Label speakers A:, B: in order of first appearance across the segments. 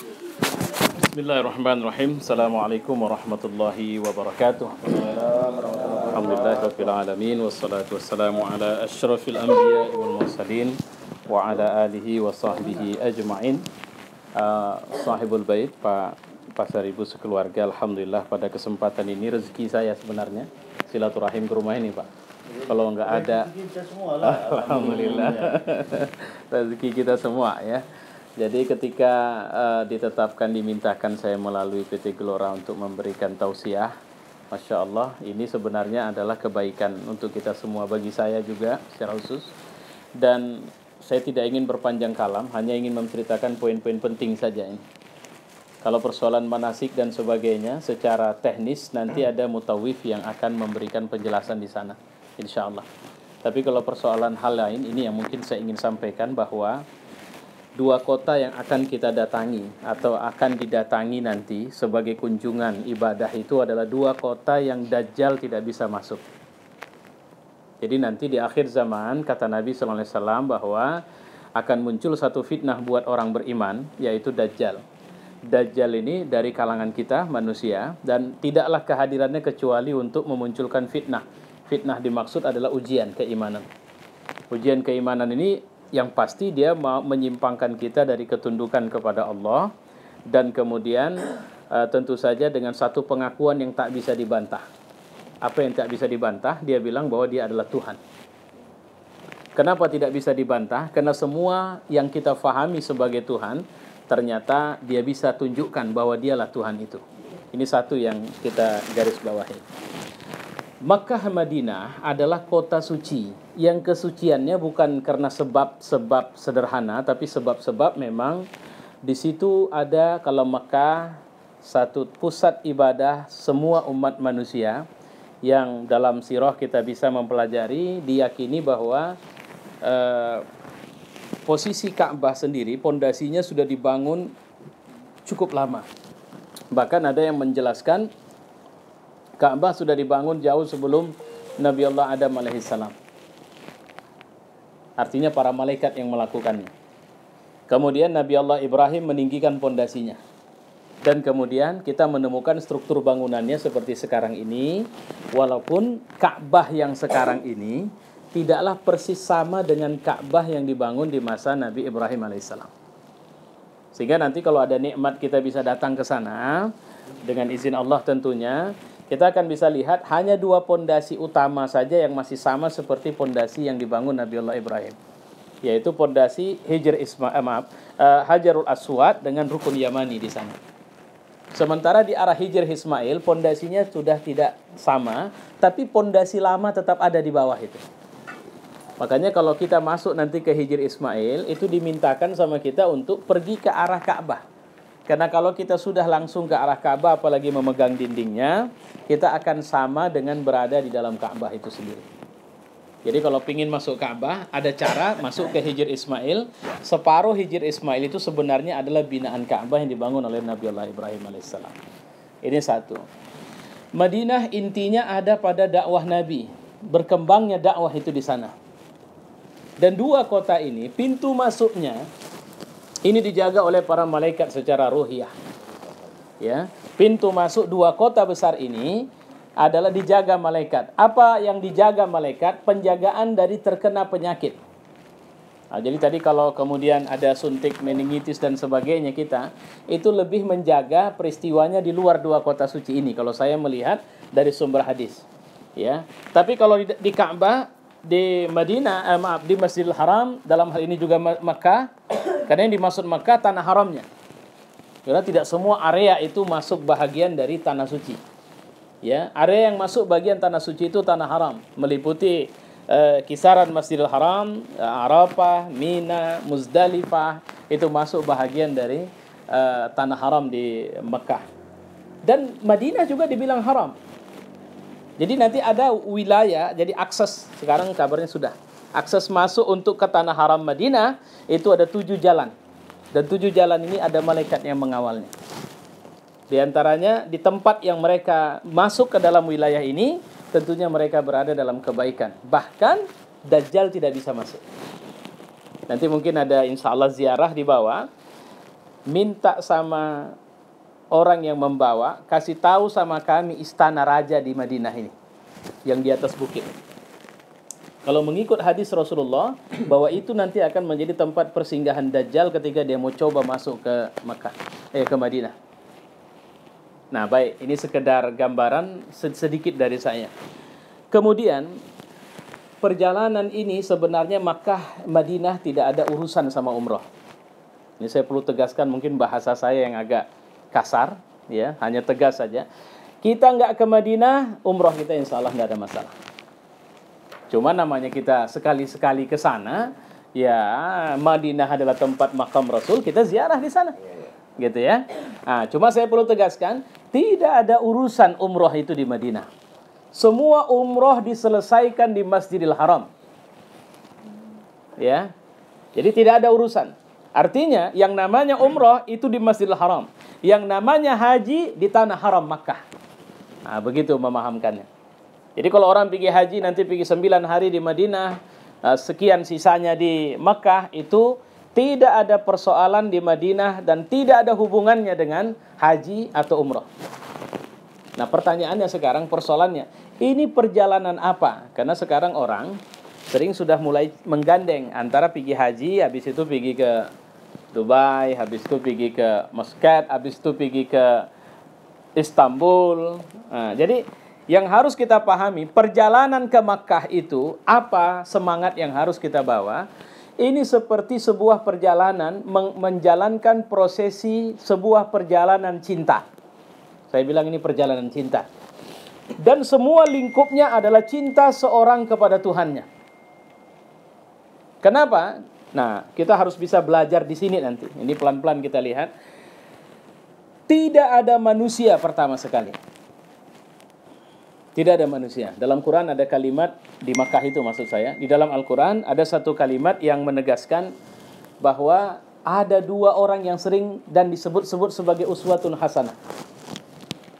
A: Bismillahirrahmanirrahim. Assalamualaikum warahmatullahi wabarakatuh. Alhamdulillahirabbil alamin wassalatu wassalamu ala asyrafil anbiya'i wal mursalin wa ala alihi wa sahbihi ajma'in. Sahibul bait, Pak Pasar Ibu sekeluarga, alhamdulillah pada kesempatan ini rezeki saya sebenarnya silaturahim ke rumah ini, Pak. Kalau enggak ada, alhamdulillah. Rezeki kita semua ya. Jadi ketika ditetapkan, dimintakan saya melalui PT Gelora untuk memberikan tausiah, Masya Allah, ini sebenarnya adalah kebaikan untuk kita semua, bagi saya juga secara khusus. Dan saya tidak ingin berpanjang kalam, hanya ingin menceritakan poin-poin penting saja ini. Kalau persoalan manasik dan sebagainya, secara teknis nanti ada mutawif yang akan memberikan penjelasan di sana, insya Allah. Tapi kalau persoalan hal lain, ini yang mungkin saya ingin sampaikan, bahwa dua kota yang akan kita datangi atau akan didatangi nanti sebagai kunjungan ibadah itu adalah dua kota yang Dajjal tidak bisa masuk. Jadi nanti di akhir zaman, kata Nabi SAW, bahwa akan muncul satu fitnah buat orang beriman, yaitu Dajjal. Dajjal ini dari kalangan kita manusia, dan tidaklah kehadirannya kecuali untuk memunculkan fitnah. Fitnah dimaksud adalah ujian keimanan. Ujian keimanan ini yang pasti dia mau menyimpangkan kita dari ketundukan kepada Allah, dan kemudian tentu saja dengan satu pengakuan yang tak bisa dibantah. Apa yang tak bisa dibantah? Dia bilang bahwa dia adalah Tuhan. Kenapa tidak bisa dibantah? Karena semua yang kita fahami sebagai Tuhan, ternyata dia bisa tunjukkan bahwa dialah Tuhan itu. Ini satu yang kita garis bawahi. Makkah Madinah adalah kota suci yang kesuciannya bukan karena sebab-sebab sederhana, tapi sebab-sebab memang di situ ada, kalau Makkah satu pusat ibadah semua umat manusia, yang dalam sirah kita bisa mempelajari, diyakini bahwa posisi Ka'bah sendiri, pondasinya sudah dibangun cukup lama. Bahkan ada yang menjelaskan Ka'bah sudah dibangun jauh sebelum Nabi Allah Adam alaihissalam. Artinya para malaikat yang melakukannya. Kemudian Nabi Allah Ibrahim meninggikan pondasinya. Dan kemudian kita menemukan struktur bangunannya seperti sekarang ini. Walaupun Ka'bah yang sekarang ini tidaklah persis sama dengan Ka'bah yang dibangun di masa Nabi Ibrahim alaihissalam. Sehingga nanti kalau ada nikmat kita bisa datang ke sana, dengan izin Allah tentunya, kita akan bisa lihat hanya dua pondasi utama saja yang masih sama seperti pondasi yang dibangun Nabi Allah Ibrahim, yaitu pondasi Hajarul Aswad dengan Rukun Yamani di sana. Sementara di arah Hijr Ismail pondasinya sudah tidak sama, tapi pondasi lama tetap ada di bawah itu. Makanya kalau kita masuk nanti ke Hijr Ismail, itu dimintakan sama kita untuk pergi ke arah Ka'bah. Karena kalau kita sudah langsung ke arah Ka'bah, apalagi memegang dindingnya, kita akan sama dengan berada di dalam Ka'bah itu sendiri. Jadi kalau ingin masuk Ka'bah, ada cara masuk ke Hijr Ismail. Separuh Hijr Ismail itu sebenarnya adalah binaan Ka'bah yang dibangun oleh Nabi Allah Ibrahim alaihissalam. Ini satu. Madinah intinya ada pada dakwah Nabi. Berkembangnya dakwah itu di sana. Dan dua kota ini, pintu masuknya ini dijaga oleh para malaikat secara ruhiyah. Ya, pintu masuk dua kota besar ini adalah dijaga malaikat. Apa yang dijaga malaikat? Penjagaan dari terkena penyakit. Nah, jadi tadi kalau kemudian ada suntik meningitis dan sebagainya, kita itu lebih menjaga peristiwanya di luar dua kota suci ini. Kalau saya melihat dari sumber hadis, ya. Tapi kalau di Ka'bah, di Madinah, di Masjidil Haram, dalam hal ini juga Makkah, karena yang dimaksud Makkah tanah haramnya. Karena tidak semua area itu masuk bahagian dari tanah suci. Ya, area yang masuk bagian tanah suci itu tanah haram, meliputi kisaran Masjidil Haram, Arafah, Mina, Muzdalifah, itu masuk bahagian dari tanah haram di Makkah. Dan Madinah juga dibilang haram. Jadi nanti ada wilayah, jadi akses, sekarang kabarnya sudah. Akses masuk untuk ke tanah haram Madinah, itu ada 7 jalan. Dan 7 jalan ini ada malaikat yang mengawalnya. Di antaranya, di tempat yang mereka masuk ke dalam wilayah ini, tentunya mereka berada dalam kebaikan. Bahkan, Dajjal tidak bisa masuk. Nanti mungkin ada insya Allah ziarah di bawah. minta sama orang yang membawa, kasih tahu sama kami istana raja di Madinah ini, yang di atas bukit. Kalau mengikut hadis Rasulullah, bahwa itu nanti akan menjadi tempat persinggahan Dajjal ketika dia mau coba masuk ke Mekah, ke Madinah. Nah, baik, ini sekedar gambaran sedikit dari saya. Kemudian, perjalanan ini sebenarnya Makkah, Madinah tidak ada urusan sama umrah. Ini saya perlu tegaskan, mungkin bahasa saya yang agak kasar, ya, hanya tegas saja. Kita nggak ke Madinah, umrah kita insya Allah nggak ada masalah. Cuma namanya kita sekali-sekali ke sana, ya Madinah adalah tempat makam Rasul, kita ziarah di sana. Gitu ya. Nah, cuma saya perlu tegaskan, tidak ada urusan umrah itu di Madinah. Semua umrah diselesaikan di Masjidil Haram. Ya. Jadi tidak ada urusan. Artinya yang namanya umrah itu di Masjidil Haram. Yang namanya haji di tanah haram Makkah. Nah, begitu memahamkannya. Jadi kalau orang pergi haji nanti pergi 9 hari di Madinah, sekian sisanya di Makkah, itu tidak ada persoalan di Madinah dan tidak ada hubungannya dengan haji atau umrah. Nah, pertanyaannya sekarang, persoalannya, ini perjalanan apa? Karena sekarang orang sering sudah mulai menggandeng antara pergi haji, habis itu pergi ke Dubai, habis itu pergi ke Muscat, habis itu pergi ke Istanbul. Nah, jadi yang harus kita pahami, perjalanan ke Makkah itu, apa semangat yang harus kita bawa? Ini seperti sebuah perjalanan, menjalankan prosesi sebuah perjalanan cinta. Saya bilang ini perjalanan cinta. Dan semua lingkupnya adalah cinta seorang kepada Tuhannya. Kenapa? Nah, kita harus bisa belajar di sini nanti. Ini pelan-pelan kita lihat. Tidak ada manusia pertama sekali. Tidak ada manusia. Dalam Quran ada kalimat, di Makkah itu maksud saya, di dalam Al-Quran ada satu kalimat yang menegaskan bahwa ada dua orang yang sering dan disebut-sebut sebagai uswatun hasanah.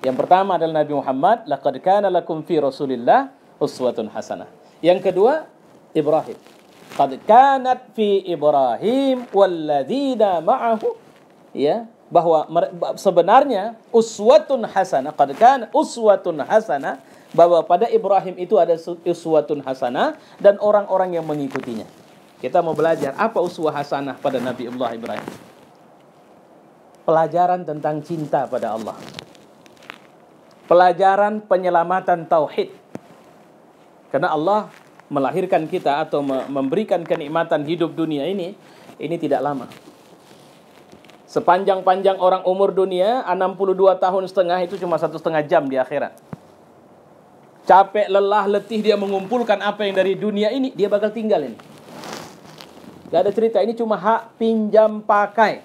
A: Yang pertama adalah Nabi Muhammad, laqad kana lakum fi Rasulillah uswatun hasanah. Yang kedua, Ibrahim. Qad kanat fi Ibrahim walladzina ma'ahu, ya, bahwa sebenarnya uswatun hasanah, qad kana uswatun hasanah, bahwa pada Ibrahim itu ada uswatun hasanah dan orang-orang yang mengikutinya. Kita mau belajar apa uswah hasanah pada Nabi Allah Ibrahim. Pelajaran tentang cinta pada Allah. Pelajaran penyelamatan tauhid. Karena Allah melahirkan kita atau memberikan kenikmatan hidup dunia ini tidak lama. Sepanjang-panjang orang umur dunia 62 tahun setengah itu cuma 1,5 jam di akhirat. Capek, lelah, letih dia mengumpulkan apa yang dari dunia ini, dia bakal tinggal ini. Gak ada cerita, ini cuma hak pinjam pakai.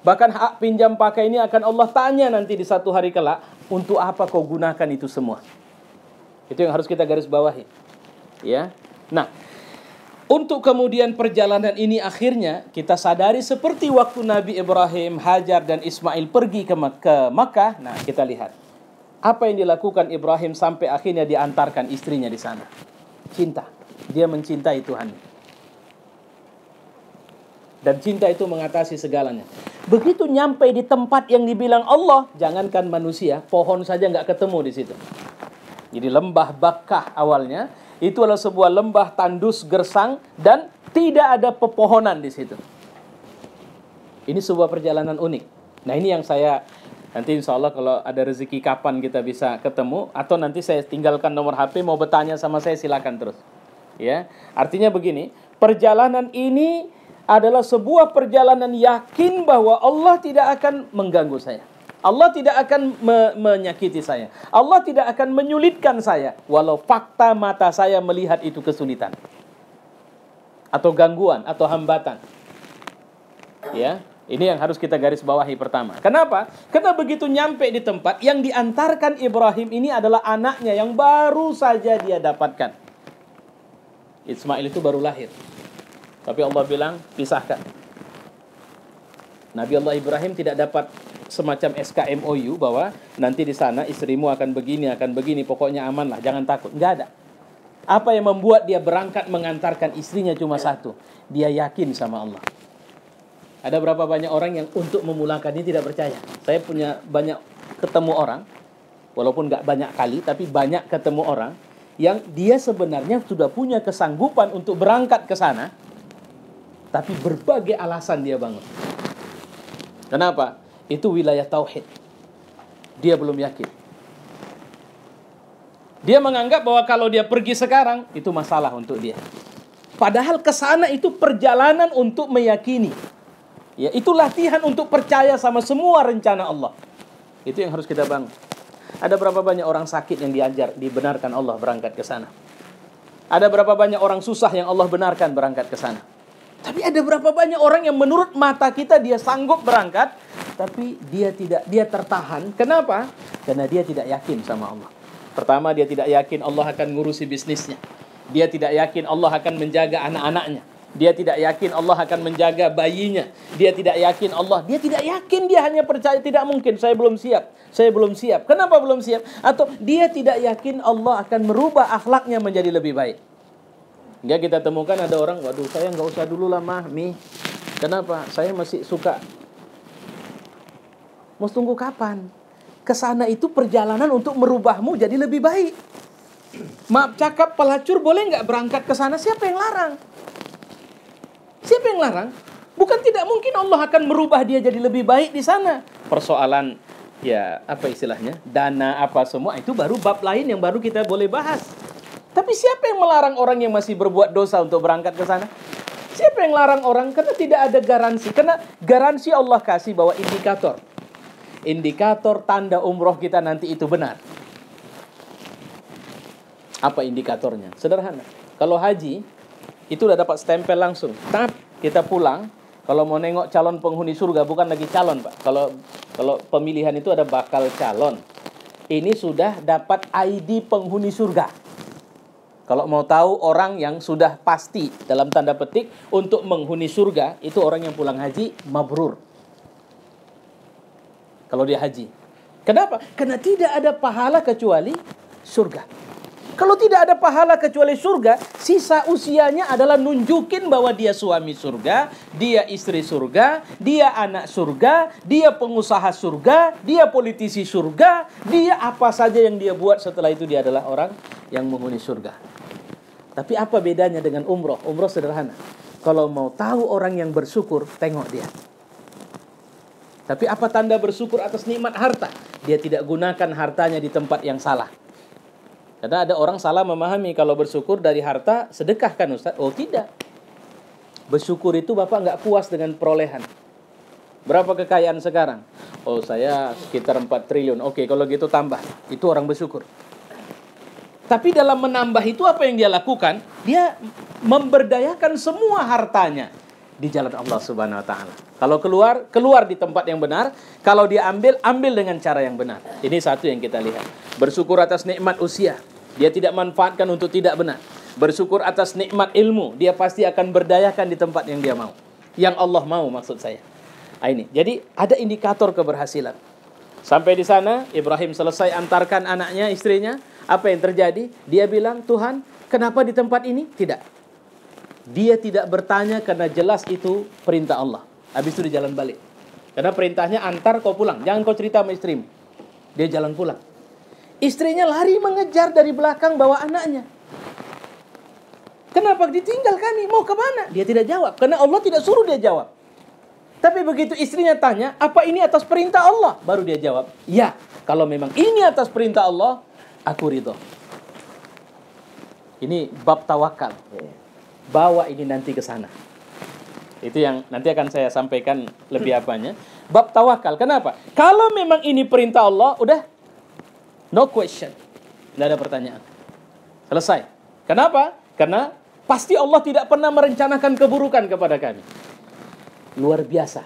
A: Bahkan hak pinjam pakai ini akan Allah tanya nanti di satu hari kelak, untuk apa kau gunakan itu semua. Itu yang harus kita garis bawahi. Ya. Nah, untuk kemudian perjalanan ini akhirnya kita sadari seperti waktu Nabi Ibrahim, Hajar dan Ismail pergi ke Makkah. Nah, kita lihat apa yang dilakukan Ibrahim sampai akhirnya diantarkan istrinya di sana. Cinta. Dia mencintai Tuhan. Dan cinta itu mengatasi segalanya. Begitu nyampe di tempat yang dibilang Allah, jangankan manusia, pohon saja nggak ketemu di situ. Jadi lembah Bakkah awalnya itu adalah sebuah lembah tandus gersang dan tidak ada pepohonan di situ. Ini sebuah perjalanan unik. Nah, ini yang saya nanti insya Allah kalau ada rezeki kapan kita bisa ketemu, atau nanti saya tinggalkan nomor HP, mau bertanya sama saya silakan terus. Ya, artinya begini, perjalanan ini adalah sebuah perjalanan yakin bahwa Allah tidak akan mengganggu saya. Allah tidak akan menyakiti saya. Allah tidak akan menyulitkan saya, walau fakta mata saya melihat itu kesulitan atau gangguan atau hambatan. Ya. Ini yang harus kita garis bawahi pertama. Kenapa? Karena begitu nyampe di tempat yang diantarkan Ibrahim ini adalah anaknya yang baru saja dia dapatkan. Ismail itu baru lahir. Tapi Allah bilang, pisahkan. Nabi Allah Ibrahim tidak dapat semacam SKMOU bahwa nanti di sana istrimu akan begini, pokoknya aman lah, jangan takut. Enggak ada. Apa yang membuat dia berangkat mengantarkan istrinya cuma satu. Dia yakin sama Allah. Ada berapa banyak orang yang untuk memulakan ini tidak percaya. Saya punya banyak ketemu orang, walaupun nggak banyak kali, tapi banyak ketemu orang yang dia sebenarnya sudah punya kesanggupan untuk berangkat ke sana, tapi berbagai alasan dia bangun. Kenapa? Itu wilayah tauhid. Dia belum yakin. Dia menganggap bahwa kalau dia pergi sekarang, itu masalah untuk dia. Padahal ke sana itu perjalanan untuk meyakini. Ya, itu latihan untuk percaya sama semua rencana Allah. Itu yang harus kita bangun. Ada berapa banyak orang sakit yang dibenarkan Allah berangkat ke sana? Ada berapa banyak orang susah yang Allah benarkan berangkat ke sana? Tapi ada berapa banyak orang yang menurut mata kita dia sanggup berangkat, tapi dia tertahan. Kenapa? Karena dia tidak yakin sama Allah. Pertama, dia tidak yakin Allah akan ngurusi bisnisnya. Dia tidak yakin Allah akan menjaga anak-anaknya. Dia tidak yakin Allah akan menjaga bayinya. Dia tidak yakin Allah. Dia tidak yakin, dia hanya percaya tidak mungkin. Saya belum siap. Saya belum siap. Kenapa belum siap? Atau dia tidak yakin Allah akan merubah akhlaknya menjadi lebih baik. Hingga kita temukan ada orang, waduh saya nggak usah dulu lah mah, Mi. Kenapa? Saya masih suka. Mau tunggu kapan? Kesana itu perjalanan untuk merubahmu jadi lebih baik. Maaf cakap, pelacur boleh nggak berangkat ke sana? Siapa yang larang? Siapa yang larang? Bukan tidak mungkin Allah akan merubah dia jadi lebih baik di sana. Persoalan, ya apa istilahnya, dana apa semua, itu baru bab lain yang baru kita boleh bahas. Tapi siapa yang melarang orang yang masih berbuat dosa untuk berangkat ke sana? Siapa yang larang orang? Karena tidak ada garansi. Karena garansi Allah kasih bahwa indikator tanda umroh kita nanti itu benar. Apa indikatornya? Sederhana. Kalau haji, itu udah dapat stempel langsung. Tap, kita pulang. Kalau mau nengok calon penghuni surga, bukan lagi calon, Pak. Kalau pemilihan itu ada bakal calon. Ini sudah dapat ID penghuni surga. Kalau mau tahu orang yang sudah pasti, dalam tanda petik, untuk menghuni surga, itu orang yang pulang haji, mabrur. Kalau dia haji. Kenapa? Karena tidak ada pahala kecuali surga. Kalau tidak ada pahala kecuali surga, sisa usianya adalah nunjukin bahwa dia suami surga, dia istri surga, dia anak surga, dia pengusaha surga, dia politisi surga, dia apa saja yang dia buat setelah itu dia adalah orang yang menghuni surga. Tapi apa bedanya dengan umroh? Umroh sederhana. Kalau mau tahu orang yang bersyukur, tengok dia. Tapi apa tanda bersyukur atas nikmat harta? Dia tidak gunakan hartanya di tempat yang salah. Karena ada orang salah memahami kalau bersyukur dari harta sedekahkan Ustaz. Oh tidak. Bersyukur itu Bapak nggak puas dengan perolehan. Berapa kekayaan sekarang? Oh saya sekitar 4 triliun. Oke kalau gitu tambah. Itu orang bersyukur. Tapi dalam menambah itu apa yang dia lakukan? Dia memberdayakan semua hartanya di jalan Allah Subhanahu wa taala. Kalau keluar di tempat yang benar. Kalau dia ambil dengan cara yang benar. Ini satu yang kita lihat. Bersyukur atas nikmat usia. Dia tidak manfaatkan untuk tidak benar. Bersyukur atas nikmat ilmu. Dia pasti akan berdayakan di tempat yang dia mau. Yang Allah mau maksud saya. Ini. Jadi ada indikator keberhasilan. Sampai di sana Ibrahim selesai antarkan anaknya, istrinya. Apa yang terjadi? Dia bilang, Tuhan, kenapa di tempat ini? Tidak. Dia tidak bertanya karena jelas itu perintah Allah. Habis itu dia jalan balik. Karena perintahnya antar kau pulang. Jangan kau cerita sama istrimu. Dia jalan pulang. Istrinya lari mengejar dari belakang bawa anaknya. Kenapa ditinggal kami? Mau ke mana? Dia tidak jawab. Karena Allah tidak suruh dia jawab. Tapi begitu istrinya tanya, apa ini atas perintah Allah? Baru dia jawab, ya. Kalau memang ini atas perintah Allah, aku ridho. Ini bab tawakal. Bawa ini nanti ke sana. Itu yang nanti akan saya sampaikan lebih apanya. Bab tawakal. Kenapa? Kalau memang ini perintah Allah, udah no question. Tidak ada pertanyaan. Selesai. Kenapa? Karena pasti Allah tidak pernah merencanakan keburukan kepada kami. Luar biasa.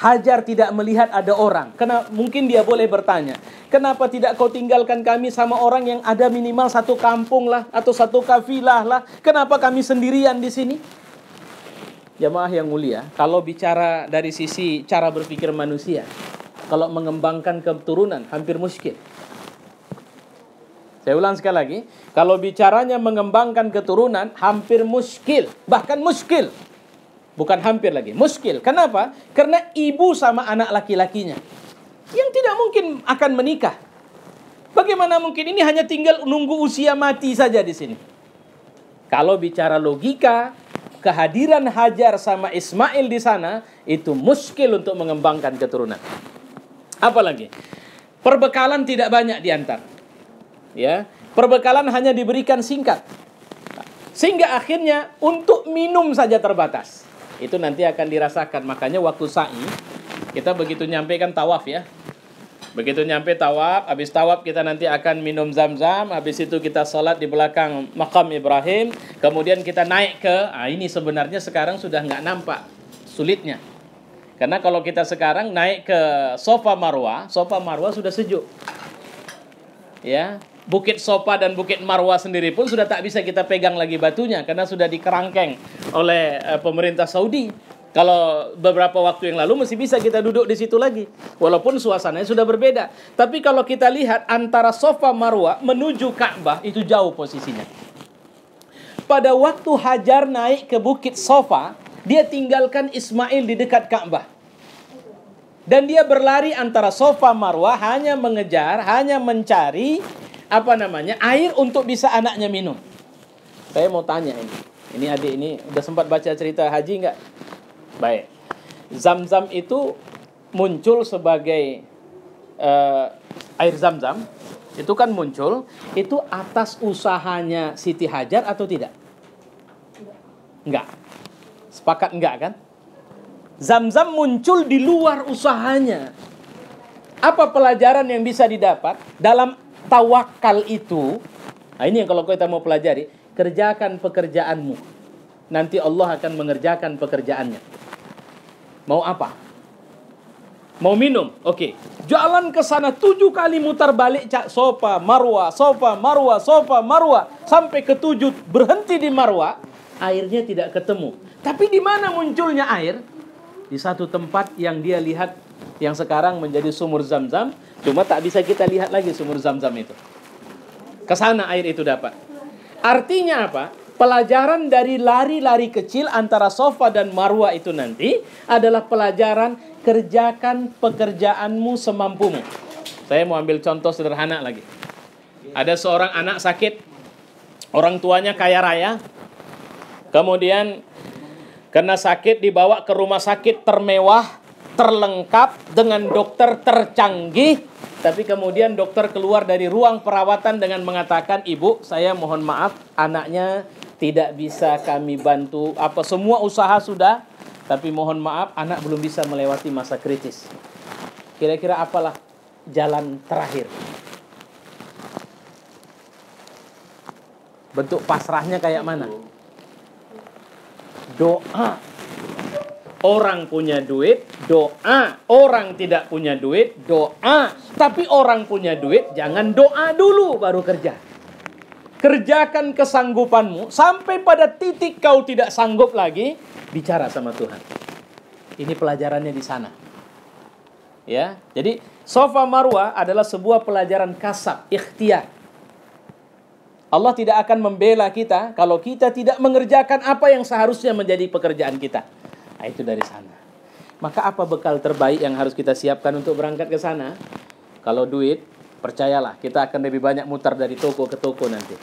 A: Hajar tidak melihat ada orang. Karena mungkin dia boleh bertanya, kenapa tidak kau tinggalkan kami sama orang yang ada minimal satu kampung lah, atau satu kafilah lah. Kenapa kami sendirian di sini? Jamaah yang mulia, kalau bicara dari sisi cara berpikir manusia, kalau mengembangkan keturunan hampir muskil. Saya ulang sekali lagi, kalau bicaranya mengembangkan keturunan hampir muskil, bahkan muskil. Bukan hampir lagi, muskil. Kenapa? Karena ibu sama anak laki-lakinya yang tidak mungkin akan menikah. Bagaimana mungkin? Ini hanya tinggal nunggu usia mati saja di sini. Kalau bicara logika, kehadiran Hajar sama Ismail di sana itu muskil untuk mengembangkan keturunan. Apalagi perbekalan tidak banyak diantar. Ya, perbekalan hanya diberikan singkat. Sehingga akhirnya untuk minum saja terbatas. Itu nanti akan dirasakan. Makanya waktu sa'i, kita begitu nyampe kan tawaf ya. Begitu nyampe tawaf, habis tawaf kita nanti akan minum zam-zam. Habis itu kita salat di belakang makam Ibrahim. Kemudian kita naik ke, ini sebenarnya sekarang sudah nggak nampak sulitnya. Karena kalau kita sekarang naik ke Safa Marwah sudah sejuk. Ya, Bukit Sofa dan Bukit Marwah sendiri pun sudah tak bisa kita pegang lagi batunya karena sudah dikerangkeng oleh pemerintah Saudi. Kalau beberapa waktu yang lalu masih bisa kita duduk di situ lagi, walaupun suasananya sudah berbeda. Tapi kalau kita lihat antara Safa Marwah menuju Ka'bah itu jauh posisinya. Pada waktu Hajar naik ke Bukit Safa, dia tinggalkan Ismail di dekat Ka'bah. Dan dia berlari antara Safa Marwah hanya mengejar, hanya mencari air untuk bisa anaknya minum. Saya mau tanya ini. Ini adik ini udah sempat baca cerita haji enggak? Baik. Zam-zam itu muncul sebagai air zam-zam. Itu kan muncul itu atas usahanya Siti Hajar atau tidak? Enggak. Sepakat enggak kan? Zam-zam muncul di luar usahanya. Apa pelajaran yang bisa didapat dalam tawakal itu? Nah, ini yang kalau kita mau pelajari, kerjakan pekerjaanmu. Nanti Allah akan mengerjakan pekerjaannya. Mau apa? Mau minum? Oke. Jalan ke sana 7 kali mutar balik Safa, Marwah, Safa, Marwah, Safa, Marwah. Sampai ke-7 berhenti di Marwah, airnya tidak ketemu. Tapi di mana munculnya air? Di satu tempat yang dia lihat yang sekarang menjadi sumur Zam-Zam, cuma tak bisa kita lihat lagi sumur Zam-Zam itu. Kesana air itu dapat. Artinya apa? Pelajaran dari lari-lari kecil antara Safa dan Marwah itu nanti adalah pelajaran kerjakan pekerjaanmu semampumu. Saya mau ambil contoh sederhana lagi. Ada seorang anak sakit, orang tuanya kaya raya, kemudian karena sakit dibawa ke rumah sakit termewah, terlengkap dengan dokter tercanggih. Tapi kemudian dokter keluar dari ruang perawatan dengan mengatakan, "Ibu, saya mohon maaf, anaknya tidak bisa kami bantu. Semua usaha sudah, tapi mohon maaf, anak belum bisa melewati masa kritis." Kira-kira apalah jalan terakhir? Bentuk pasrahnya kayak mana? Doa. Orang punya duit, doa. Orang tidak punya duit, doa. Tapi orang punya duit, jangan doa dulu baru kerja. Kerjakan kesanggupanmu sampai pada titik kau tidak sanggup lagi, bicara sama Tuhan. Ini pelajarannya di sana. Ya, jadi Safa Marwah adalah sebuah pelajaran kasab, ikhtiar. Allah tidak akan membela kita kalau kita tidak mengerjakan apa yang seharusnya menjadi pekerjaan kita. Nah, itu dari sana. Maka apa bekal terbaik yang harus kita siapkan untuk berangkat ke sana? Kalau duit, percayalah, kita akan lebih banyak mutar dari toko ke toko nanti.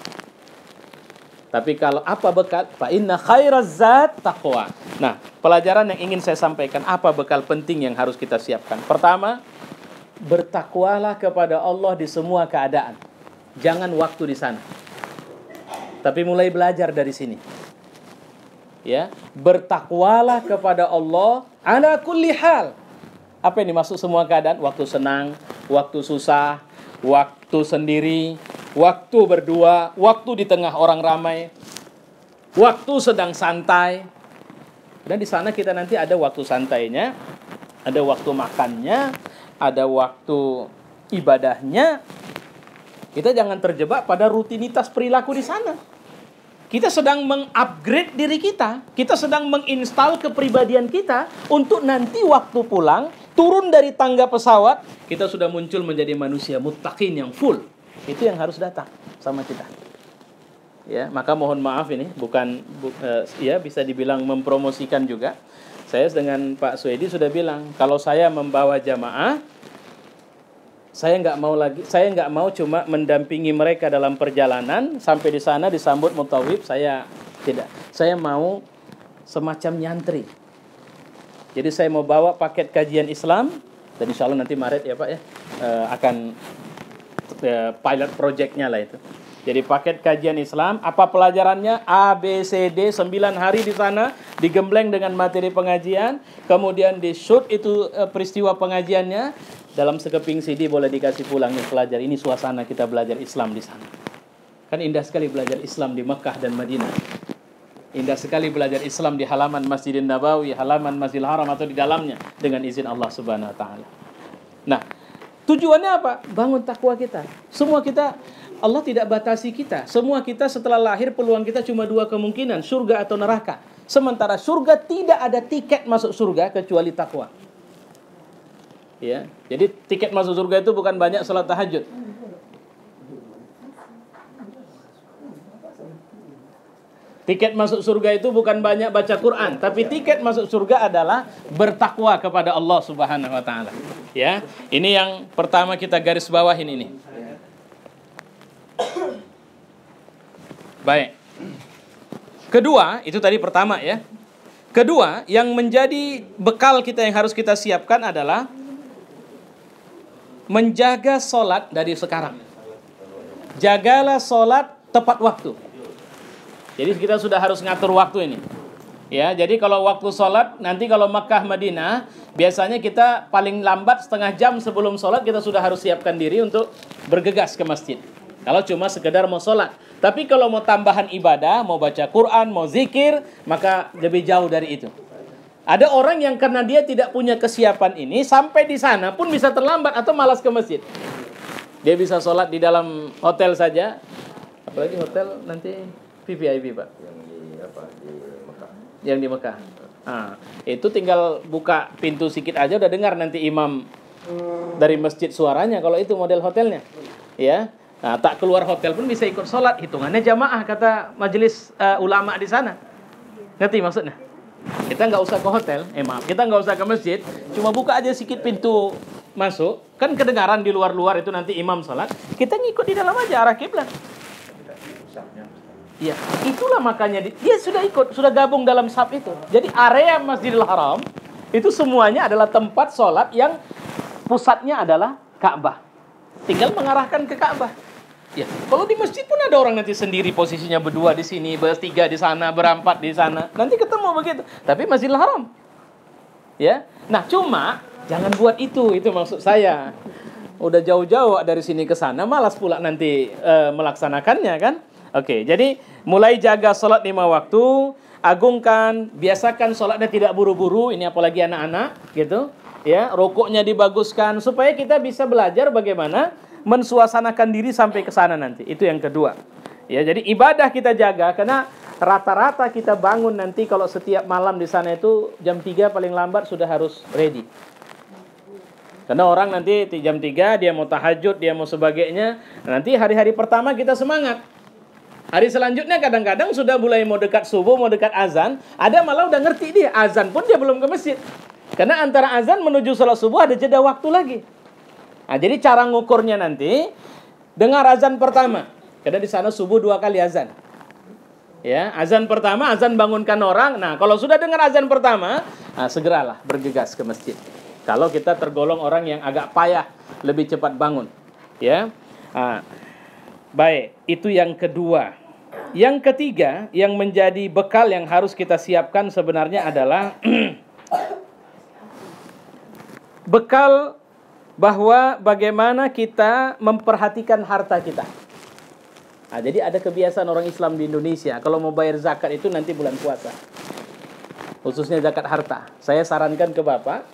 A: Tapi kalau apa bekal? Fa inna khairaz zat taqwa. Nah, pelajaran yang ingin saya sampaikan, apa bekal penting yang harus kita siapkan? Pertama, bertakwalah kepada Allah di semua keadaan. Jangan waktu di sana. Tapi mulai belajar dari sini. Ya, bertakwalah kepada Allah ala kulli hal. Apa yang dimaksud semua keadaan? Waktu senang, waktu susah, waktu sendiri, waktu berdua, waktu di tengah orang ramai, waktu sedang santai. Dan di sana kita nanti ada waktu santainya, ada waktu makannya, ada waktu ibadahnya. Kita jangan terjebak pada rutinitas perilaku di sana. Kita sedang mengupgrade diri kita. Kita sedang menginstal kepribadian kita untuk nanti waktu pulang, turun dari tangga pesawat, kita sudah muncul menjadi manusia muttaqin yang full. Itu yang harus datang sama kita. Ya, maka mohon maaf ini ya bisa dibilang mempromosikan juga. Saya dengan Pak Swedi sudah bilang, kalau saya membawa jamaah, saya nggak mau cuma mendampingi mereka dalam perjalanan sampai di sana disambut mutawib, saya tidak. Saya mau semacam nyantri. Jadi saya mau bawa paket kajian Islam, dan insya Allah nanti Maret ya Pak ya, akan pilot projectnya lah itu. Jadi paket kajian Islam, apa pelajarannya? A, B, C, D, 9 hari di sana, digembleng dengan materi pengajian, kemudian di-shoot itu peristiwa pengajiannya, dalam sekeping CD boleh dikasih pulang nih pelajar. Ini suasana kita belajar Islam di sana. Kan indah sekali belajar Islam di Mekah dan Madinah. Indah sekali belajar Islam di halaman Masjidin Nabawi, halaman Masjidil Haram atau di dalamnya dengan izin Allah Subhanahu wa taala. Nah, tujuannya apa? Bangun takwa kita. Semua kita, Allah tidak batasi kita. Semua kita setelah lahir peluang kita cuma 2 kemungkinan, surga atau neraka. Sementara surga tidak ada tiket masuk surga kecuali takwa. Ya, jadi tiket masuk surga itu bukan banyak salat tahajud. Tiket masuk surga itu bukan banyak baca Quran, tapi tiket masuk surga adalah bertakwa kepada Allah Subhanahu wa taala. Ya, ini yang pertama kita garis bawahin ini. Baik. Kedua, itu tadi pertama ya. Kedua, yang menjadi bekal kita yang harus kita siapkan adalah menjaga sholat dari sekarang. Jagalah sholat tepat waktu. Jadi kita sudah harus ngatur waktu ini. Ya, jadi kalau waktu sholat, nanti kalau Makkah Madinah, biasanya kita paling lambat setengah jam sebelum sholat kita sudah harus siapkan diri untuk bergegas ke masjid. Kalau cuma sekedar mau sholat. Tapi kalau mau tambahan ibadah, mau baca Quran, mau zikir, maka lebih jauh dari itu. Ada orang yang karena dia tidak punya kesiapan ini, sampai di sana pun bisa terlambat atau malas ke masjid. Dia bisa sholat di dalam hotel saja. Apalagi hotel nanti VVIP Pak. Yang di Mekah. Nah, itu tinggal buka pintu sedikit aja udah dengar nanti imam dari masjid suaranya kalau itu model hotelnya. Ya. Nah, tak keluar hotel pun bisa ikut sholat. Hitungannya jamaah kata majelis ulama di sana. Ngerti maksudnya? Kita nggak usah ke hotel, kita nggak usah ke masjid, cuma buka aja sedikit pintu masuk, kan kedengaran di luar-luar itu nanti imam sholat, kita ngikut di dalam aja arah kiblat. Iya, itulah makanya dia sudah ikut, sudah gabung dalam saf itu. Jadi area Masjidil Haram itu semuanya adalah tempat sholat yang pusatnya adalah Ka'bah. Tinggal mengarahkan ke Ka'bah. Ya, kalau di masjid pun ada orang nanti sendiri posisinya berdua di sini, bertiga di sana, berempat di sana. Nanti ketemu begitu. Tapi Masjidil Haram. Ya. Nah, cuma jangan buat itu maksud saya. Udah jauh-jauh dari sini ke sana, malas pula nanti melaksanakannya kan? Oke, jadi mulai jaga sholat 5 waktu, agungkan, biasakan sholatnya tidak buru-buru, ini apalagi anak-anak gitu. Ya, rukuknya dibaguskan supaya kita bisa belajar bagaimana mensuasanakan diri sampai ke sana nanti. Itu yang kedua. Ya, jadi ibadah kita jaga karena rata-rata kita bangun nanti kalau setiap malam di sana itu jam 3 paling lambat sudah harus ready. Karena orang nanti jam 3 dia mau tahajud, dia mau sebagainya. Nanti hari-hari pertama kita semangat. Hari selanjutnya kadang-kadang sudah mulai mau dekat subuh, mau dekat azan, ada malah udah ngerti dia, azan pun dia belum ke masjid. Karena antara azan menuju sholat subuh ada jeda waktu lagi. Nah, jadi cara ngukurnya nanti dengar azan pertama. Karena di sana subuh 2 kali azan. Ya, azan pertama, azan bangunkan orang. Nah, kalau sudah dengar azan pertama, segeralah bergegas ke masjid. Kalau kita tergolong orang yang agak payah, lebih cepat bangun. Ya. Baik, itu yang kedua. Yang ketiga, yang menjadi bekal yang harus kita siapkan sebenarnya adalah bekal bahwa bagaimana kita memperhatikan harta kita. Nah, jadi ada kebiasaan orang Islam di Indonesia, kalau mau bayar zakat itu nanti bulan puasa. Khususnya zakat harta. Saya sarankan ke Bapak,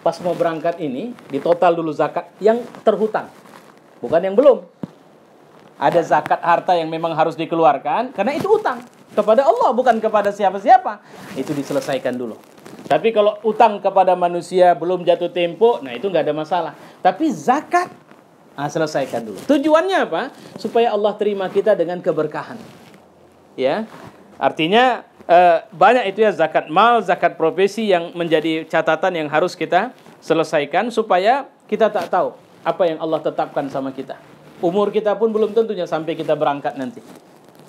A: pas mau berangkat ini, ditotal dulu zakat yang terhutang. Bukan yang belum. Ada zakat harta yang memang harus dikeluarkan, karena itu utang. Kepada Allah, bukan kepada siapa-siapa. Itu diselesaikan dulu. Tapi kalau utang kepada manusia belum jatuh tempo, nah itu nggak ada masalah. Tapi zakat, selesaikan dulu. Tujuannya apa? Supaya Allah terima kita dengan keberkahan. Ya, artinya banyak itu ya zakat mal, zakat profesi yang menjadi catatan yang harus kita selesaikan supaya kita tak tahu apa yang Allah tetapkan sama kita. Umur kita pun belum tentunya sampai kita berangkat nanti.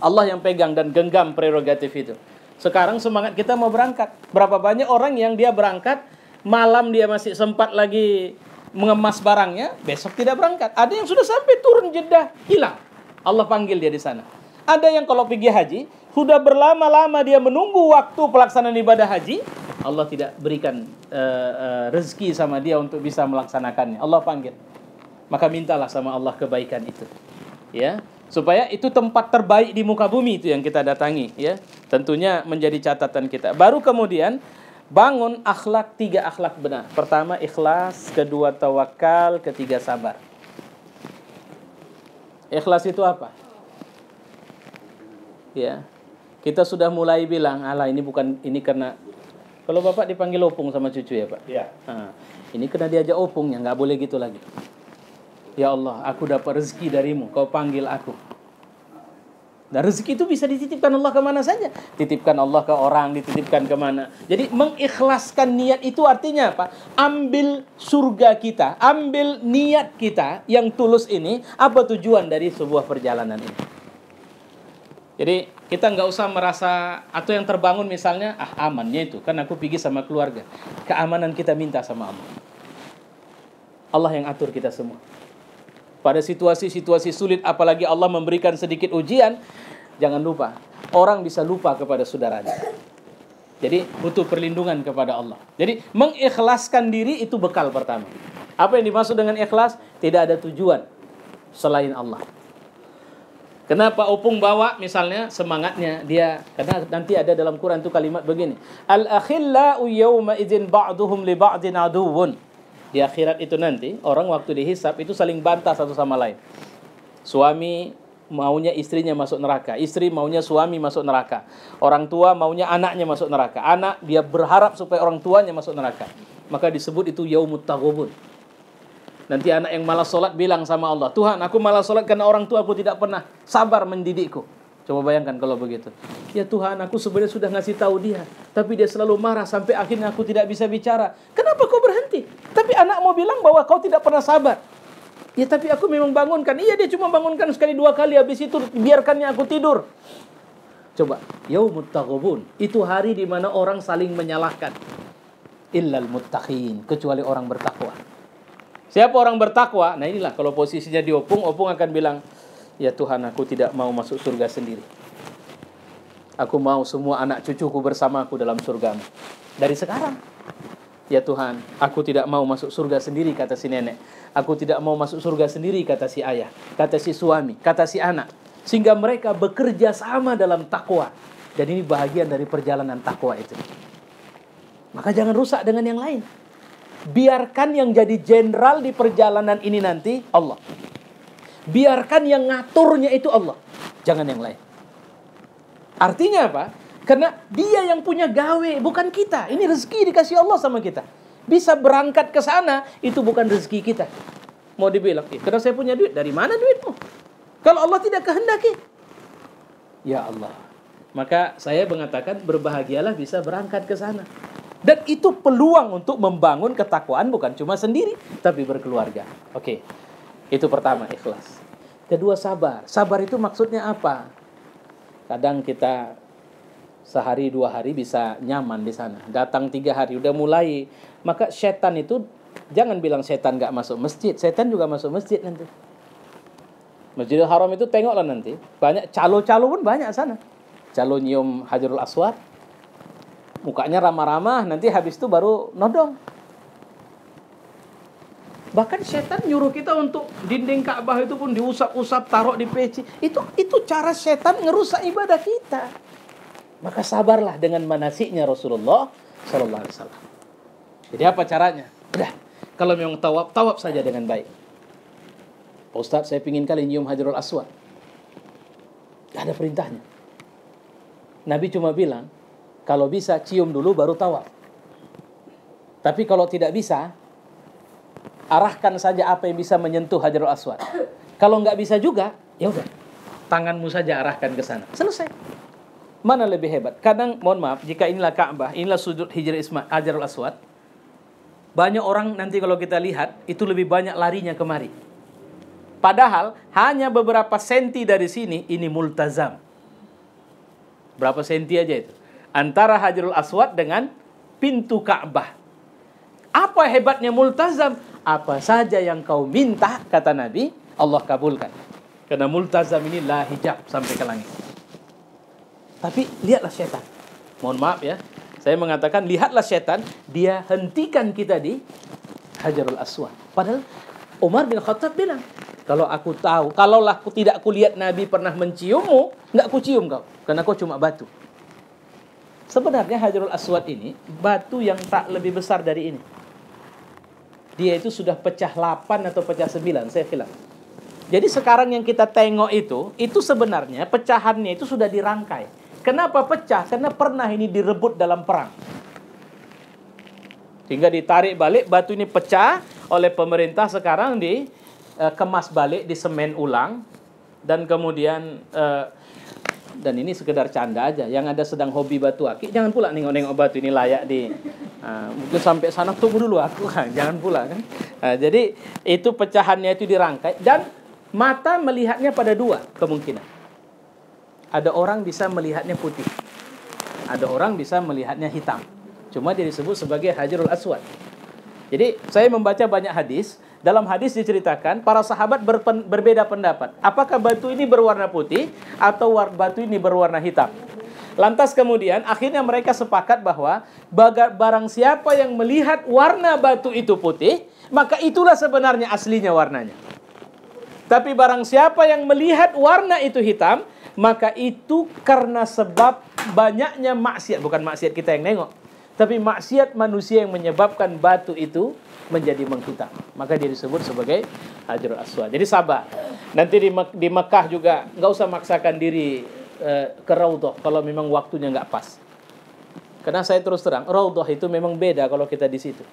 A: Allah yang pegang dan genggam prerogatif itu. Sekarang semangat kita mau berangkat. Berapa banyak orang yang dia berangkat, malam dia masih sempat lagi mengemas barangnya, besok tidak berangkat. Ada yang sudah sampai turun Jeddah, hilang. Allah panggil dia di sana. Ada yang kalau pergi haji, sudah berlama-lama dia menunggu waktu pelaksanaan ibadah haji, Allah tidak berikan rezeki sama dia untuk bisa melaksanakannya. Allah panggil. Maka mintalah sama Allah kebaikan itu. Ya, supaya itu tempat terbaik di muka bumi itu yang kita datangi, ya. Tentunya menjadi catatan kita. Baru kemudian bangun akhlak, 3 akhlak benar. Pertama ikhlas, kedua tawakal, ketiga sabar. Ikhlas itu apa? Ya. Kita sudah mulai bilang, alah ini bukan, ini karena, kalau Bapak dipanggil opung sama cucu ya Pak? Iya. Ini kena diajak opungnya, nggak boleh gitu lagi. Ya Allah, aku dapat rezeki darimu, kau panggil aku. Dan rezeki itu bisa dititipkan Allah kemana saja. Titipkan Allah ke orang, dititipkan kemana. Jadi mengikhlaskan niat itu artinya apa? Ambil surga kita, ambil niat kita yang tulus ini. Apa tujuan dari sebuah perjalanan ini? Jadi kita nggak usah merasa, atau yang terbangun misalnya, amannya itu, kan aku pergi sama keluarga. Keamanan kita minta sama Allah. Allah yang atur kita semua. Pada situasi-situasi sulit, apalagi Allah memberikan sedikit ujian, jangan lupa, orang bisa lupa kepada saudaranya. Jadi butuh perlindungan kepada Allah. Jadi mengikhlaskan diri itu bekal pertama. Apa yang dimaksud dengan ikhlas? Tidak ada tujuan selain Allah. Kenapa opung bawa misalnya semangatnya dia, karena nanti ada dalam Quran itu kalimat begini, al-akhillau yawma idzin ba'duhum li ba'din aduwwun. Di akhirat itu nanti orang waktu dihisab itu saling bantah satu sama lain. Suami maunya istrinya masuk neraka, istri maunya suami masuk neraka, orang tua maunya anaknya masuk neraka, anak dia berharap supaya orang tuanya masuk neraka. Maka disebut itu yaumut taghabun. Nanti anak yang malas sholat bilang sama Allah, Tuhan aku malas sholat karena orang tua aku tidak pernah sabar mendidikku. Coba bayangkan kalau begitu. Ya Tuhan, aku sebenarnya sudah ngasih tahu dia, tapi dia selalu marah sampai akhirnya aku tidak bisa bicara. Kenapa kau berhenti? Tapi anak mau bilang bahwa kau tidak pernah sabar. Ya tapi aku memang bangunkan. Iya dia cuma bangunkan sekali 2 kali, habis itu biarkannya aku tidur. Coba, yaumut taghabun, itu hari di mana orang saling menyalahkan. Illal muttaqin, kecuali orang bertakwa. Siapa orang bertakwa? Nah inilah kalau posisinya di opung akan bilang, ya Tuhan aku tidak mau masuk surga sendiri. Aku mau semua anak cucuku bersamaku dalam surgamu. Dari sekarang. Ya Tuhan, aku tidak mau masuk surga sendiri, kata si nenek. Aku tidak mau masuk surga sendiri, kata si ayah. Kata si suami, kata si anak. Sehingga mereka bekerja sama dalam takwa. Dan ini bahagian dari perjalanan takwa itu. Maka jangan rusak dengan yang lain. Biarkan yang jadi jenderal di perjalanan ini nanti Allah. Biarkan yang ngaturnya itu Allah, jangan yang lain. Artinya apa? Karena dia yang punya gawe, bukan kita. Ini rezeki dikasih Allah sama kita. Bisa berangkat ke sana, itu bukan rezeki kita. Mau dibilang, karena saya punya duit. Dari mana duitmu? Kalau Allah tidak kehendaki. Ya Allah. Maka saya mengatakan berbahagialah bisa berangkat ke sana. Dan itu peluang untuk membangun ketakwaan bukan cuma sendiri, tapi berkeluarga. Oke. Itu pertama, ikhlas. Kedua, sabar. Sabar itu maksudnya apa? Kadang kita sehari 2 hari bisa nyaman di sana. Datang 3 hari, udah mulai. Maka setan itu, jangan bilang setan gak masuk masjid. Setan juga masuk masjid nanti. Masjidil Haram itu tengoklah nanti. Banyak calo-calo pun banyak sana. Calo nyium Hajarul Aswad. Mukanya ramah-ramah, nanti habis itu baru nodong. Bahkan setan nyuruh kita untuk dinding Ka'bah itu pun diusap-usap, taruh di peci. Itu cara setan ngerusak ibadah kita. Maka sabarlah dengan manasiknya Rasulullah sallallahu alaihi wasallam. Jadi apa caranya? Udah, kalau memang tawaf saja dengan baik. Ustaz, saya pingin kali nyium Hajarul Aswad. Gak ada perintahnya. Nabi cuma bilang, kalau bisa cium dulu baru tawaf. Tapi kalau tidak bisa, arahkan saja apa yang bisa menyentuh Hajarul Aswad. Kalau nggak bisa juga, ya udah, tanganmu saja arahkan ke sana. Selesai. Mana lebih hebat? Kadang, mohon maaf, jika inilah Ka'bah, inilah sudut Hajarul Aswad, banyak orang nanti kalau kita lihat, itu lebih banyak larinya kemari. Padahal, hanya beberapa senti dari sini, ini multazam. Berapa senti aja itu? Antara Hajarul Aswad dengan pintu Ka'bah. Apa hebatnya multazam? Apa saja yang kau minta, kata Nabi, Allah kabulkan. Karena multazam ini la hijab sampai ke langit. Tapi lihatlah setan. Mohon maaf ya, saya mengatakan lihatlah setan, dia hentikan kita di Hajarul Aswad. Padahal Umar bin Khattab bilang, kalau aku tahu, kalaulah aku lihat Nabi pernah menciummu, nggak aku cium kau, karena kau cuma batu. Sebenarnya Hajarul Aswad ini batu yang tak lebih besar dari ini. Dia itu sudah pecah 8 atau pecah 9, saya bilang. Jadi sekarang yang kita tengok itu sebenarnya pecahannya itu sudah dirangkai. Kenapa pecah? Karena pernah ini direbut dalam perang. Hingga ditarik balik, batu ini pecah oleh pemerintah, sekarang dikemas balik, disemen ulang. Dan kemudian, dan ini sekedar canda aja. Yang ada sedang hobi batu akik, jangan pula nengok-nengok batu ini layak mungkin sampai sana, tunggu dulu aku, jangan pula kan. Jadi itu pecahannya itu dirangkai, dan mata melihatnya pada dua kemungkinan. Ada orang bisa melihatnya putih, ada orang bisa melihatnya hitam. Cuma dia disebut sebagai Hajarul Aswad. Jadi saya membaca banyak hadis. Dalam hadis diceritakan para sahabat berbeda pendapat. Apakah batu ini berwarna putih atau batu ini berwarna hitam? Lantas kemudian akhirnya mereka sepakat bahwa barang siapa yang melihat warna batu itu putih, maka itulah sebenarnya aslinya warnanya. Tapi barang siapa yang melihat warna itu hitam, maka itu karena sebab banyaknya maksiat. Bukan maksiat kita yang nengok, tapi maksiat manusia yang menyebabkan batu itu menjadi menghitam. Maka dia disebut sebagai Hajarul Aswad. Jadi sabar. Nanti di Mekah juga nggak usah maksakan diri ke Raudhah kalau memang waktunya nggak pas. Karena saya terus terang, Raudhah itu memang beda kalau kita di situ.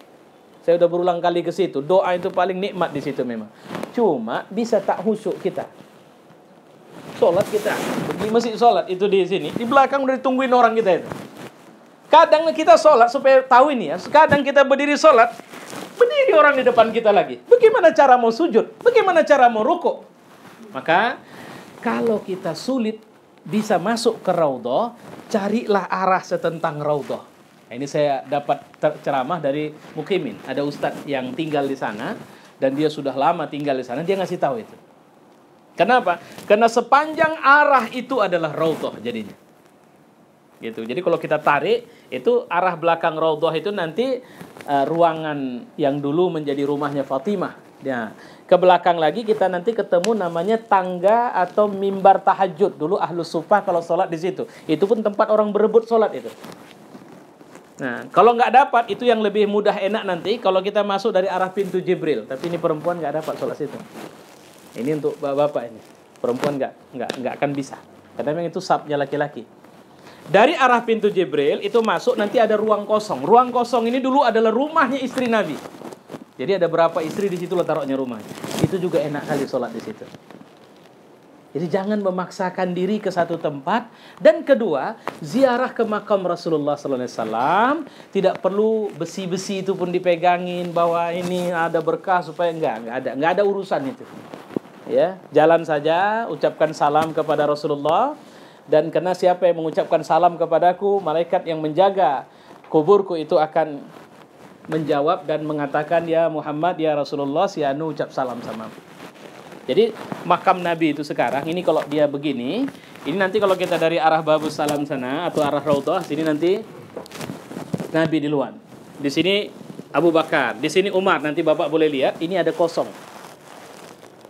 A: Saya udah berulang kali ke situ. Doa itu paling nikmat di situ memang. Cuma bisa tak khusyuk kita. Sholat kita di masjid, sholat itu di sini, di belakang udah ditungguin orang kita itu. Kadang kita sholat, supaya tahu ini ya, kadang kita berdiri sholat, berdiri orang di depan kita lagi. Bagaimana cara mau sujud? Bagaimana cara mau rukuk? Maka kalau kita sulit bisa masuk ke Raudhah, carilah arah setentang Raudhah. Nah, ini saya dapat ceramah dari Mukimin. Ada ustadz yang tinggal di sana dan dia sudah lama tinggal di sana, dia ngasih tahu itu. Kenapa? Karena sepanjang arah itu adalah Raudhah jadinya. Gitu. Jadi kalau kita tarik, itu arah belakang Raudhah itu nanti ruangan yang dulu menjadi rumahnya Fatimah. Ya. Ke belakang lagi kita nanti ketemu namanya tangga atau mimbar tahajud. Dulu Ahlus Sufah kalau sholat di situ. Itu pun tempat orang berebut sholat itu. Nah, kalau nggak dapat, itu yang lebih mudah enak nanti kalau kita masuk dari arah pintu Jibril. Tapi ini perempuan nggak dapat sholat situ. Ini untuk bapak-bapak ini. Perempuan nggak akan bisa. Karena memang itu sabnya laki-laki. Dari arah pintu Jibril itu masuk nanti ada ruang kosong. Ruang kosong ini dulu adalah rumahnya istri Nabi. Jadi ada berapa istri di situ taruhnya rumahnya. Itu juga enak kali sholat di situ. Jadi jangan memaksakan diri ke satu tempat. Dan kedua, ziarah ke makam Rasulullah SAW tidak perlu besi-besi itu pun dipegangin bahwa ini ada berkah supaya nggak ada urusan itu. Ya, jalan saja, ucapkan salam kepada Rasulullah, dan karena siapa yang mengucapkan salam kepadaku, malaikat yang menjaga kuburku itu akan menjawab dan mengatakan, ya Muhammad, ya Rasulullah, si anu ucap salam sama aku. Jadi makam Nabi itu sekarang ini kalau dia begini, ini nanti kalau kita dari arah Babus Salam sana atau arah Raudhah, sini nanti Nabi di luar. Di sini Abu Bakar, di sini Umar. Nanti Bapak boleh lihat, ini ada kosong.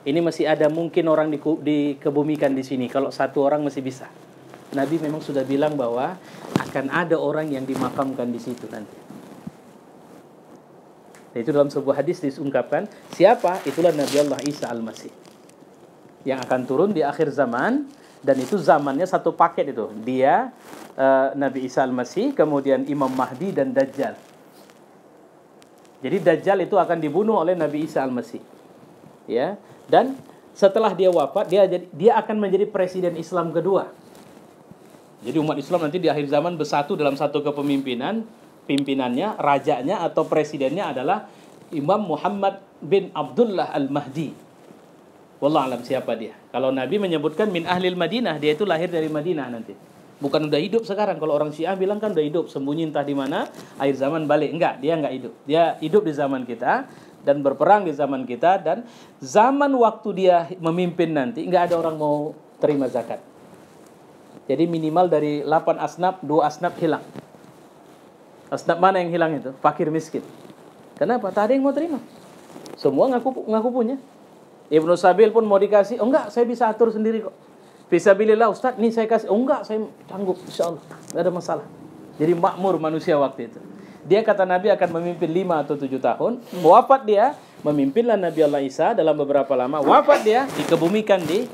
A: Ini masih ada mungkin orang dikebumikan di sini. Kalau satu orang masih bisa. Nabi memang sudah bilang bahwa akan ada orang yang dimakamkan di situ nanti. Itu dalam sebuah hadis diungkapkan, siapa? Itulah Nabi Allah Isa Al-Masih. Yang akan turun di akhir zaman, dan itu zamannya satu paket itu. Dia, Nabi Isa Al-Masih, kemudian Imam Mahdi dan Dajjal. Jadi Dajjal itu akan dibunuh oleh Nabi Isa Al-Masih. Ya. Dan setelah dia wafat, dia akan menjadi presiden Islam kedua. Jadi umat Islam nanti di akhir zaman bersatu dalam satu kepemimpinan, pimpinannya, rajanya atau presidennya adalah Imam Muhammad bin Abdullah Al-Mahdi. Wallah alam siapa dia. Kalau Nabi menyebutkan min ahlil Madinah, dia itu lahir dari Madinah nanti. Bukan udah hidup sekarang. Kalau orang Syiah bilang kan udah hidup, sembunyi entah di mana, akhir zaman balik. Enggak, dia enggak hidup. Dia hidup di zaman kita dan berperang di zaman kita, dan zaman waktu dia memimpin nanti enggak ada orang mau terima zakat. Jadi minimal dari 8 asnaf, 2 asnaf hilang. Asnaf mana yang hilang itu? Fakir miskin. Kenapa? Tak ada yang mau terima. Semua ngaku punya. Ibnu Sabil pun mau dikasih, oh enggak, saya bisa atur sendiri kok. Fisabilillah Ustaz, nih saya kasih. Oh enggak, saya sanggup, insyaallah. Enggak ada masalah. Jadi makmur manusia waktu itu. Dia kata Nabi akan memimpin 5 atau 7 tahun. Wafat dia, memimpinlah Nabi Allah Isa dalam beberapa lama. Wafat dia, dikebumikan di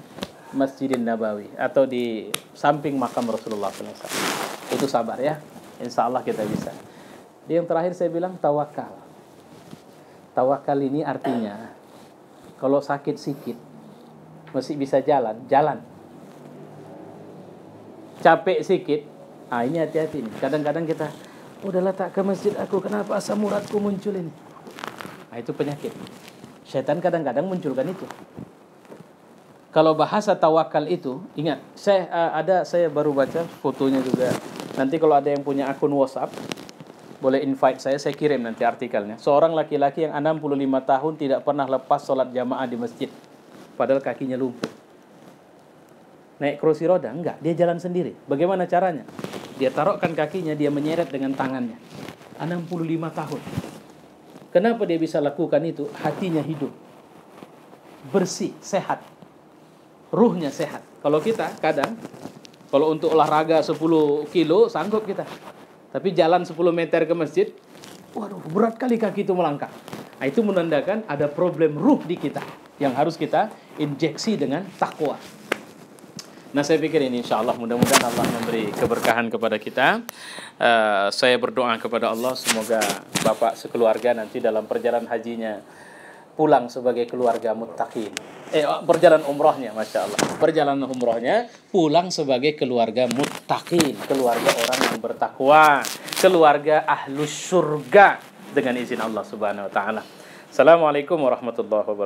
A: Masjidin Nabawi atau di samping makam Rasulullah SAW. Itu sabar ya. Insya Allah kita bisa. Dia yang terakhir saya bilang tawakal. Tawakal ini artinya kalau sakit sikit masih bisa jalan. Capek sikit, ini hati-hati nih. Kadang-kadang kita, udahlah tak ke masjid aku, kenapa asam uratku muncul ini? Itu penyakit. Setan kadang-kadang munculkan itu. Kalau bahasa tawakal itu, ingat, saya baru baca fotonya juga. Nanti kalau ada yang punya akun WhatsApp, boleh invite saya kirim nanti artikelnya. Seorang laki-laki yang 65 tahun tidak pernah lepas sholat jamaah di masjid. Padahal kakinya lumpuh. Naik kursi roda? Enggak, dia jalan sendiri. Bagaimana caranya? Dia taruhkan kakinya, dia menyeret dengan tangannya. 65 tahun. Kenapa dia bisa lakukan itu? Hatinya hidup. Bersih, sehat. Ruhnya sehat. Kalau kita kadang, kalau untuk olahraga 10 kilo, sanggup kita. Tapi jalan 10 meter ke masjid, waduh, berat kali kaki itu melangkah. Itu menandakan ada problem ruh di kita yang harus kita injeksi dengan takwa. Nah, saya pikir ini insya Allah mudah-mudahan Allah memberi keberkahan kepada kita. Saya berdoa kepada Allah semoga Bapak sekeluarga nanti dalam perjalanan hajinya pulang sebagai keluarga muttaqin. Perjalanan umrohnya, Masya Allah. Perjalanan umrohnya pulang sebagai keluarga muttaqin, keluarga orang yang bertakwa, keluarga ahlus surga dengan izin Allah Subhanahu wa taala. Assalamualaikum warahmatullahi wabarakatuh.